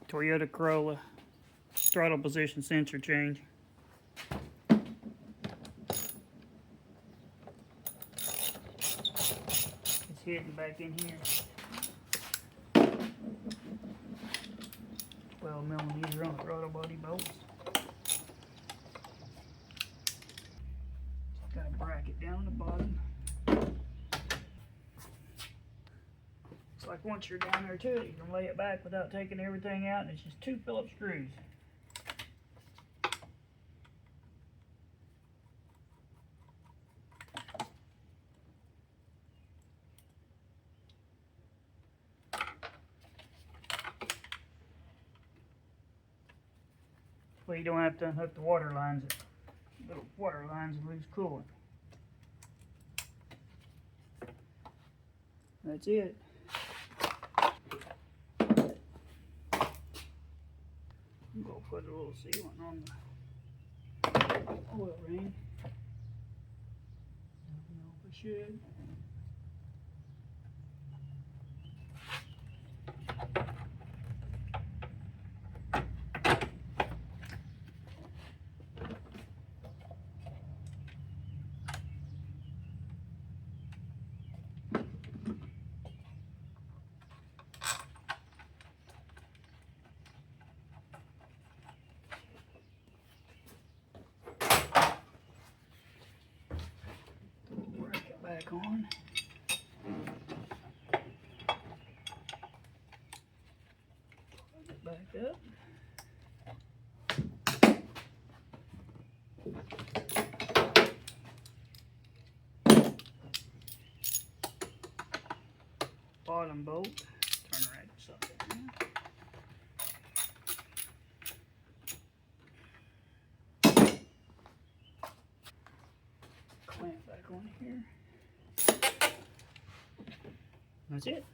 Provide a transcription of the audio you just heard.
Toyota Corolla throttle position sensor change. It's hidden back in here. 12mm on the throttle body bolts. Got a bracket down the bottom. It's like once you're down there to it, you can lay it back without taking everything out, and it's just 2 Phillips screws. Well, you don't have to unhook the water lines. Little water lines and lose coolant. That's it. I'm going to put a little sealant on the oil ring. Don't know if I should. Back on. Plug it back up. Bottom bolt. Turn the ratchet up there. Clamp back on here. That's it.